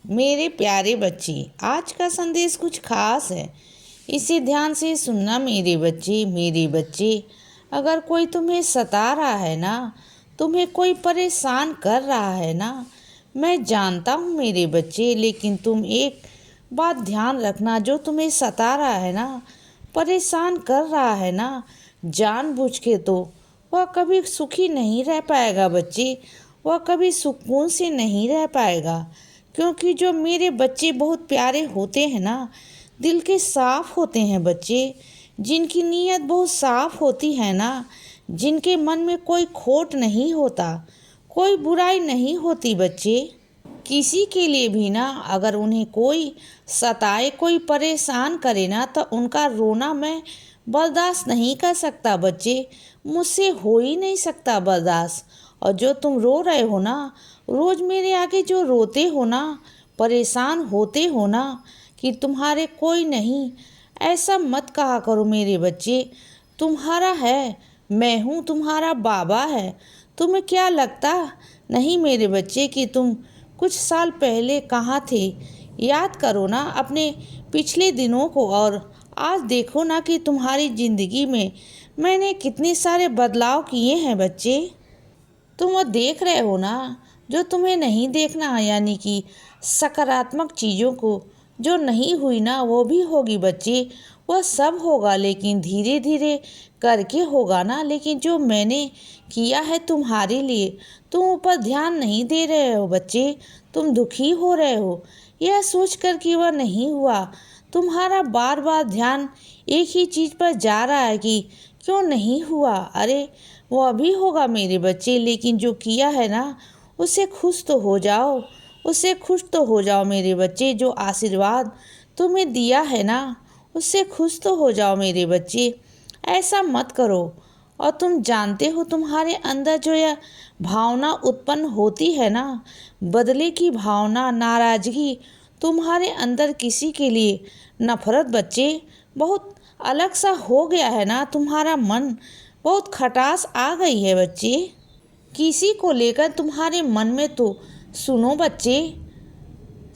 मेरे प्यारे बच्चे, आज का संदेश कुछ खास है। इसे ध्यान से सुनना मेरे बच्चे। मेरे बच्चे, अगर कोई तुम्हें सता रहा है ना, तुम्हें कोई परेशान कर रहा है ना, मैं जानता हूँ मेरे बच्चे, लेकिन तुम एक बात ध्यान रखना। जो तुम्हें सता रहा है ना, परेशान कर रहा है ना, जानबूझ के, तो वह कभी सुखी नहीं रह पाएगा बच्चे। वह कभी सुकून से नहीं रह पाएगा। क्योंकि जो मेरे बच्चे बहुत प्यारे होते हैं ना, दिल के साफ होते हैं बच्चे, जिनकी नीयत बहुत साफ होती है ना, जिनके मन में कोई खोट नहीं होता, कोई बुराई नहीं होती बच्चे। किसी के लिए भी ना, अगर उन्हें कोई सताए, कोई परेशान करे ना, तो उनका रोना मैं बर्दाश्त नहीं कर सकता बच्चे। मुझसे हो ही नहीं सकता बर्दाश्त। और जो तुम रो रहे हो ना, रोज मेरे आगे जो रोते हो ना, परेशान होते हो ना कि तुम्हारे कोई नहीं, ऐसा मत कहा करो मेरे बच्चे। तुम्हारा है, मैं हूँ, तुम्हारा बाबा है। तुम्हें क्या लगता नहीं मेरे बच्चे कि तुम कुछ साल पहले कहाँ थे? याद करो ना अपने पिछले दिनों को, और आज देखो ना कि तुम्हारी ज़िंदगी में मैंने कितने सारे बदलाव किए हैं बच्चे। तुम वो देख रहे हो ना जो तुम्हें नहीं देखना, यानी कि सकारात्मक चीज़ों को। जो नहीं हुई ना वो भी होगी बच्चे। वह सब होगा, लेकिन धीरे धीरे करके होगा ना। लेकिन जो मैंने किया है तुम्हारे लिए, तुम ऊपर ध्यान नहीं दे रहे हो बच्चे। तुम दुखी हो रहे हो यह सोच कर कि वह नहीं हुआ। तुम्हारा बार बार ध्यान एक ही चीज़ पर जा रहा है कि क्यों नहीं हुआ। अरे वो अभी होगा मेरे बच्चे, लेकिन जो किया है ना उससे खुश तो हो जाओ। उससे खुश तो हो जाओ मेरे बच्चे। जो आशीर्वाद तुम्हें दिया है ना, उससे खुश तो हो जाओ मेरे बच्चे। ऐसा मत करो। और तुम जानते हो तुम्हारे अंदर जो यह भावना उत्पन्न होती है ना, बदले की भावना, नाराज़गी, तुम्हारे अंदर किसी के लिए नफरत बच्चे, बहुत अलग सा हो गया है ना। तुम्हारा मन बहुत खटास आ गई है बच्चे किसी को लेकर तुम्हारे मन में। तो सुनो बच्चे,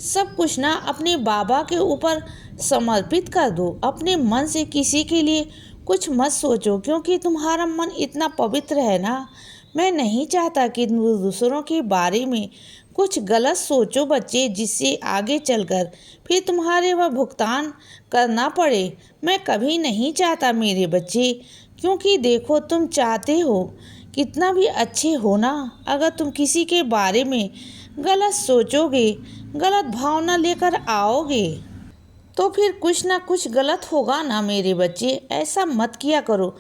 सब कुछ ना अपने बाबा के ऊपर समर्पित कर दो। अपने मन से किसी के लिए कुछ मत सोचो, क्योंकि तुम्हारा मन इतना पवित्र है ना। मैं नहीं चाहता कि तुम दूसरों के बारे में कुछ गलत सोचो बच्चे, जिससे आगे चलकर फिर तुम्हारे वह भुगतान करना पड़े। मैं कभी नहीं चाहता मेरे बच्चे। क्योंकि देखो, तुम चाहते हो कितना भी अच्छे हो ना, अगर तुम किसी के बारे में गलत सोचोगे, गलत भावना लेकर आओगे, तो फिर कुछ ना कुछ गलत होगा ना मेरे बच्चे। ऐसा मत किया करो।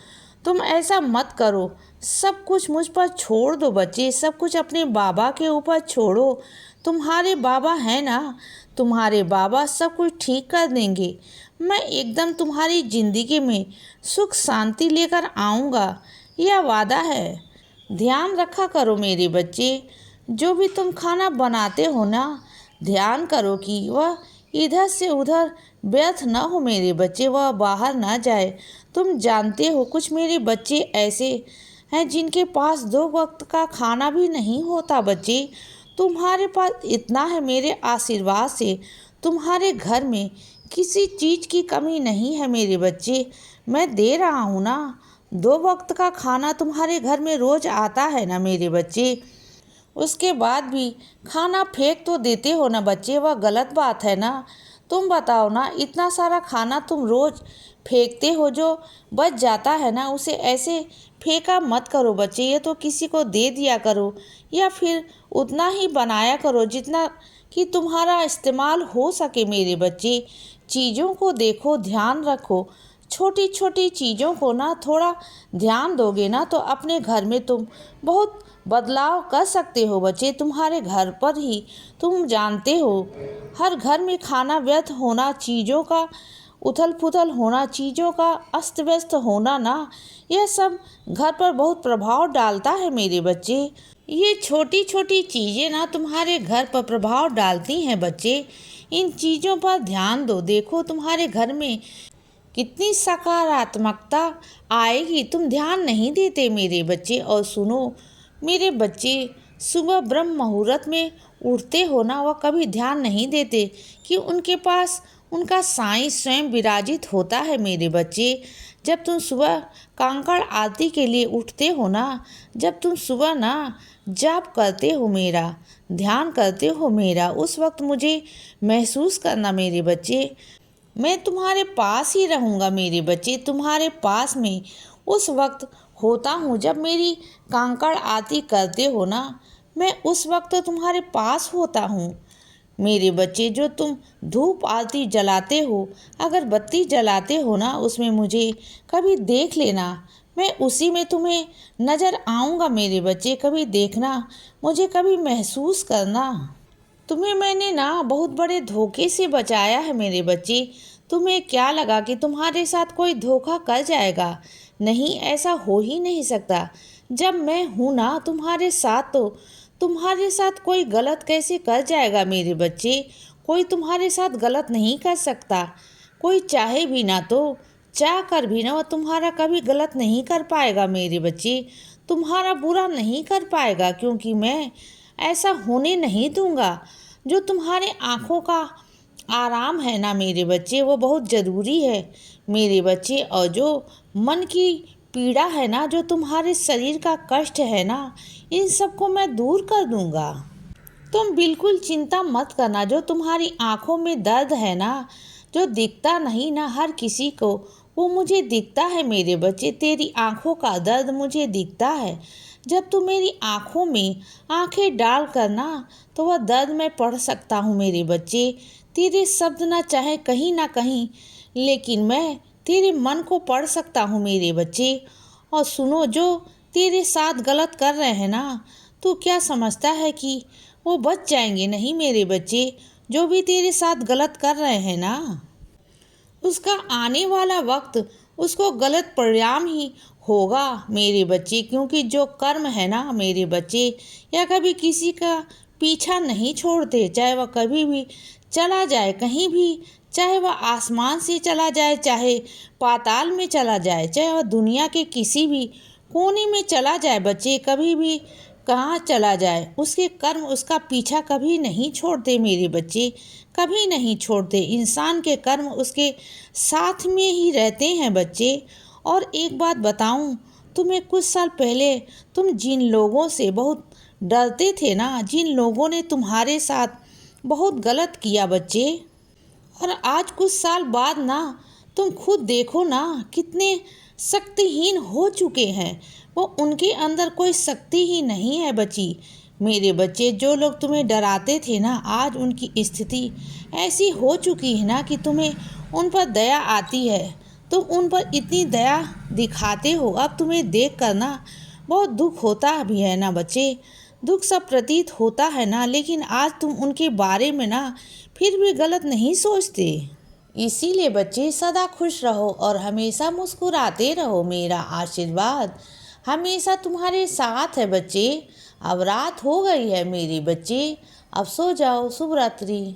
तुम ऐसा मत करो। सब कुछ मुझ पर छोड़ दो बच्चे। सब कुछ अपने बाबा के ऊपर छोड़ो। तुम्हारे बाबा हैं ना, तुम्हारे बाबा सब कुछ ठीक कर देंगे। मैं एकदम तुम्हारी ज़िंदगी में सुख शांति लेकर आऊँगा, यह वादा है। ध्यान रखा करो मेरे बच्चे। जो भी तुम खाना बनाते हो ना, ध्यान करो कि वह इधर से उधर व्यर्थ न हो मेरे बच्चे, वह बाहर ना जाए। तुम जानते हो कुछ मेरे बच्चे ऐसे हैं जिनके पास 2 वक्त का खाना भी नहीं होता बच्चे। तुम्हारे पास इतना है, मेरे आशीर्वाद से तुम्हारे घर में किसी चीज़ की कमी नहीं है मेरे बच्चे। मैं दे रहा हूँ ना, 2 वक्त का खाना तुम्हारे घर में रोज़ आता है ना मेरे बच्चे। उसके बाद भी खाना फेंक तो देते हो ना बच्चे, वह गलत बात है ना। तुम बताओ ना, इतना सारा खाना तुम रोज़ फेंकते हो, जो बच जाता है ना उसे ऐसे फेंका मत करो बच्चे। ये तो किसी को दे दिया करो, या फिर उतना ही बनाया करो जितना कि तुम्हारा इस्तेमाल हो सके मेरे बच्चे। चीज़ों को देखो, ध्यान रखो। छोटी छोटी चीज़ों को ना थोड़ा ध्यान दोगे ना, तो अपने घर में तुम बहुत बदलाव कर सकते हो बच्चे। तुम्हारे घर पर ही तुम जानते हो, हर घर में खाना व्यर्थ होना, चीज़ों का उथल पुथल होना, चीज़ों का अस्त व्यस्त होना ना, यह सब घर पर बहुत प्रभाव डालता है मेरे बच्चे। ये छोटी छोटी चीज़ें ना तुम्हारे घर पर प्रभाव डालती हैं बच्चे। इन चीज़ों पर ध्यान दो। देखो तुम्हारे घर में कितनी सकारात्मकता आएगी। तुम ध्यान नहीं देते मेरे बच्चे। और सुनो मेरे बच्चे, सुबह ब्रह्म मुहूर्त में उठते हो ना, वह कभी ध्यान नहीं देते कि उनके पास उनका साईं स्वयं विराजित होता है मेरे बच्चे। जब तुम सुबह कांकड़ आरती के लिए उठते हो ना, जब तुम सुबह ना जाप करते हो मेरा, ध्यान करते हो मेरा, उस वक्त मुझे महसूस करना मेरे बच्चे, मैं तुम्हारे पास ही रहूँगा मेरे बच्चे, तुम्हारे पास में उस वक्त होता हूँ जब मेरी कांकड़ आरती करते हो ना, मैं उस वक्त तो तुम्हारे पास होता हूँ मेरे बच्चे। जो तुम धूप आरती जलाते हो, अगरबत्ती जलाते हो ना, उसमें मुझे कभी देख लेना, मैं उसी में तुम्हें नज़र आऊँगा मेरे बच्चे। कभी देखना, मुझे कभी महसूस करना। तुम्हें मैंने ना बहुत बड़े धोखे से बचाया है मेरे बच्चे। तुम्हें क्या लगा कि तुम्हारे साथ कोई धोखा कर जाएगा? नहीं, ऐसा हो ही नहीं सकता। जब मैं हूँ ना तुम्हारे साथ, तो तुम्हारे साथ कोई गलत कैसे कर जाएगा मेरे बच्चे? कोई तुम्हारे साथ गलत नहीं कर सकता। कोई चाहे भी ना तो चाह कर भी ना, वो तुम्हारा कभी गलत नहीं कर पाएगा मेरे बच्चे। तुम्हारा बुरा नहीं कर पाएगा, क्योंकि मैं ऐसा होने नहीं दूंगा। जो तुम्हारे आँखों का आराम है ना मेरे बच्चे, वो बहुत ज़रूरी है मेरे बच्चे। और जो मन की पीड़ा है ना, जो तुम्हारे शरीर का कष्ट है ना, इन सबको मैं दूर कर दूंगा। तुम बिल्कुल चिंता मत करना। जो तुम्हारी आंखों में दर्द है ना, जो दिखता नहीं ना हर किसी को, वो मुझे दिखता है मेरे बच्चे। तेरी आंखों का दर्द मुझे दिखता है। जब तू मेरी आंखों में आंखें डाल कर ना, तो वह दर्द मैं पढ़ सकता हूँ मेरे बच्चे। तेरे शब्द ना चाहे कहीं ना कहीं, लेकिन मैं तेरे मन को पढ़ सकता हूँ मेरे बच्चे। और सुनो, जो तेरे साथ गलत कर रहे हैं ना, तू क्या समझता है कि वो बच जाएंगे? नहीं मेरे बच्चे। जो भी तेरे साथ गलत कर रहे हैं ना, उसका आने वाला वक्त उसको गलत परिणाम ही होगा मेरे बच्चे। क्योंकि जो कर्म है ना मेरे बच्चे, या कभी किसी का पीछा नहीं छोड़ते, चाहे वह कभी भी चला जाए कहीं भी, चाहे वह आसमान से चला जाए, चाहे पाताल में चला जाए, चाहे वह दुनिया के किसी भी कोने में चला जाए बच्चे, कभी भी कहाँ चला जाए, उसके कर्म उसका पीछा कभी नहीं छोड़ते मेरे बच्चे, कभी नहीं छोड़ते। इंसान के कर्म उसके साथ में ही रहते हैं बच्चे। और एक बात बताऊं तुम्हें, कुछ साल पहले तुम जिन लोगों से बहुत डरते थे ना, जिन लोगों ने तुम्हारे साथ बहुत गलत किया बच्चे, और आज कुछ साल बाद ना तुम खुद देखो ना कितने शक्तिहीन हो चुके हैं। वो उनके अंदर कोई शक्ति ही नहीं है बची मेरे बच्चे। जो लोग तुम्हें डराते थे ना, आज उनकी स्थिति ऐसी हो चुकी है ना कि तुम्हें उन पर दया आती है। तुम उन पर इतनी दया दिखाते हो, अब तुम्हें देख कर ना बहुत दुख होता भी है ना बच्चे। दुख सब प्रतीत होता है ना, लेकिन आज तुम उनके बारे में ना फिर भी गलत नहीं सोचते। इसीलिए बच्चे सदा खुश रहो और हमेशा मुस्कुराते रहो। मेरा आशीर्वाद हमेशा तुम्हारे साथ है बच्चे। अब रात हो गई है मेरे बच्चे, अब सो जाओ। शुभ रात्रि।